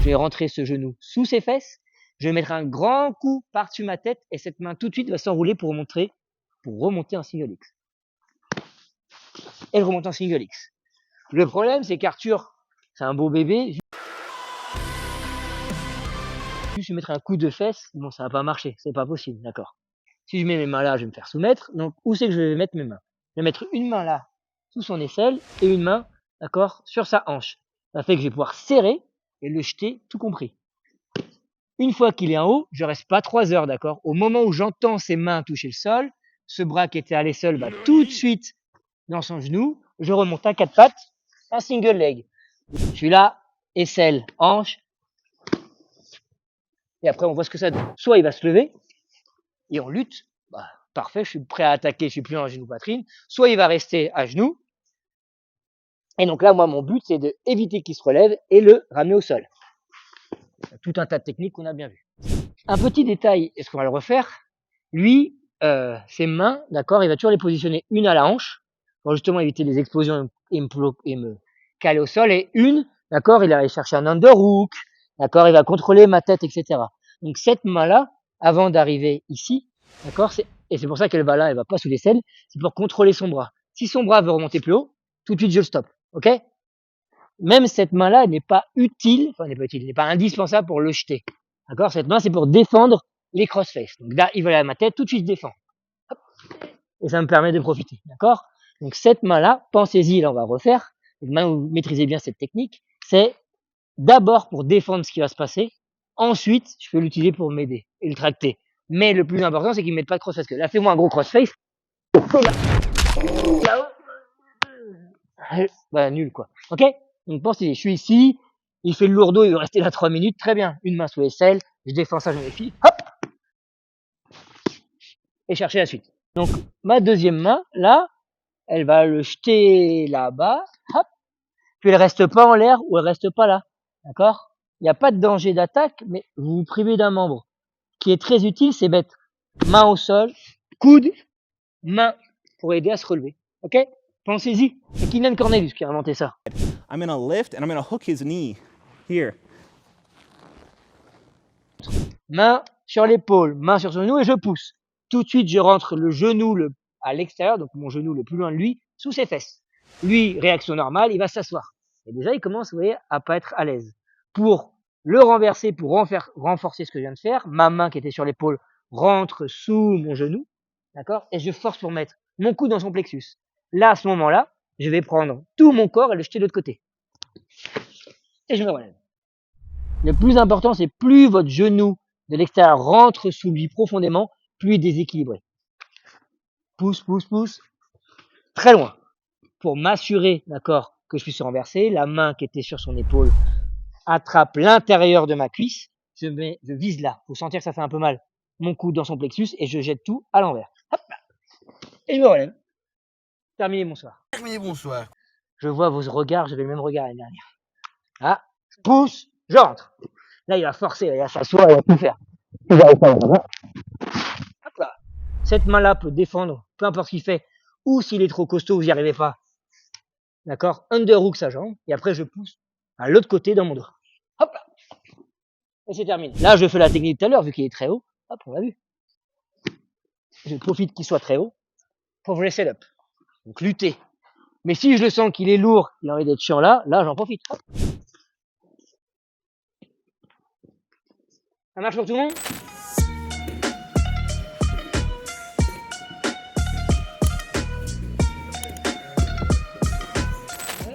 Je vais rentrer ce genou sous ses fesses. Je vais mettre un grand coup par-dessus ma tête et cette main tout de suite va s'enrouler pour remonter en single X. Elle remonte en single X. Le problème, c'est qu'Arthur, c'est un beau bébé. Juste lui mettre un coup de fesse, bon, ça va pas marcher, c'est pas possible, d'accord. Si je mets mes mains là, je vais me faire soumettre. Donc, où c'est que je vais mettre mes mains? Je vais mettre une main là, sous son aisselle, et une main, d'accord, sur sa hanche. Ça fait que je vais pouvoir serrer et le jeter, tout compris. Une fois qu'il est en haut, je reste pas 3 heures, d'accord. Au moment où j'entends ses mains toucher le sol, ce bras qui était allé seul va tout de suite dans son genou. Je remonte à 4 pattes, un single leg. Je suis là, aisselle, hanche. Et après, on voit ce que ça donne. Soit il va se lever, et on lutte. Bah, parfait, je suis prêt à attaquer, je suis plus en genou poitrine. Soit il va rester à genoux. Et donc là, moi, mon but, c'est d'éviter qu'il se relève et le ramener au sol. Tout un tas de techniques qu'on a bien vues. Un petit détail, est-ce qu'on va le refaire? Lui, ses mains, d'accord, il va toujours les positionner une à la hanche pour justement éviter les explosions et me caler au sol. Et une, d'accord, il va aller chercher un underhook, d'accord, il va contrôler ma tête, etc. Donc cette main-là, avant d'arriver ici, d'accord, et c'est pour ça qu'elle va là, elle va pas sous l'aisselle, c'est pour contrôler son bras. Si son bras veut remonter plus haut, tout de suite je le stoppe, ok? Même cette main-là, elle n'est pas utile, enfin, elle n'est pas utile, elle n'est pas indispensable pour le jeter. D'accord? Cette main, c'est pour défendre les cross-faces. Donc là, il va aller à ma tête, tout de suite je défends. Hop. Et ça me permet de profiter. D'accord? Donc cette main-là, pensez-y, là on va refaire. Maintenant, vous maîtrisez bien cette technique. C'est d'abord pour défendre ce qui va se passer. Ensuite, je peux l'utiliser pour m'aider et le tracter. Mais le plus important, c'est qu'il ne mette pas de cross-face. Là, fais-moi un gros cross-face. Là-haut. Bah, nul, quoi. Ok? Donc pensez, je suis ici, il fait le lourdeau, il va rester là 3 minutes, très bien. Une main sous l'aisselle, je défends ça, je me méfie, hop! Et chercher la suite. Donc, ma deuxième main, là, elle va le jeter là-bas, hop! Puis elle reste pas en l'air ou elle reste pas là. D'accord? Il n'y a pas de danger d'attaque, mais vous vous privez d'un membre. Ce qui est très utile, c'est mettre main au sol, coude, main, pour aider à se relever. Ok? Pensez-y. C'est Kylian Cornelius qui a inventé ça. I'm gonna lift and I'm gonna hook his knee here. Main sur l'épaule, main sur son genou et je pousse. Tout de suite, je rentre le genou à l'extérieur, donc mon genou le plus loin de lui, sous ses fesses. Lui, réaction normale, il va s'asseoir. Et déjà, il commence, vous voyez, à pas être à l'aise. Pour le renverser, pour renforcer ce que je viens de faire, ma main qui était sur l'épaule rentre sous mon genou, d'accord? Et je force pour mettre mon coude dans son plexus. Là, à ce moment-là, je vais prendre tout mon corps et le jeter de l'autre côté. Et je me relève. Le plus important, c'est plus votre genou de l'extérieur rentre sous lui profondément, plus il est déséquilibré. Pousse, pousse, pousse, très loin. Pour m'assurer, d'accord, que je puisse renverser, la main qui était sur son épaule attrape l'intérieur de ma cuisse, je vise là. Faut sentir que ça fait un peu mal. Mon coude dans son plexus et je jette tout à l'envers. Hop là. Et je me relève. Terminé, bonsoir. Terminé, bonsoir. Je vois vos regards, j'avais le même regard l'année dernière. Ah, je pousse, je rentre. Là, il va forcer, il va s'asseoir, il va tout faire. Il va hop là. Cette main-là peut défendre, peu importe ce qu'il fait, ou s'il est trop costaud, vous n'y arrivez pas. D'accord? Underhook sa jambe, et après je pousse à l'autre côté dans mon dos. Hop là. Et c'est terminé. Là, je fais la technique tout à l'heure, vu qu'il est très haut. Hop, on l'a vu. Je profite qu'il soit très haut pour vrai setup. Donc lutter. Mais si je le sens qu'il est lourd, qu'il a envie d'être chiant là j'en profite. Hop. Ça marche pour tout le monde?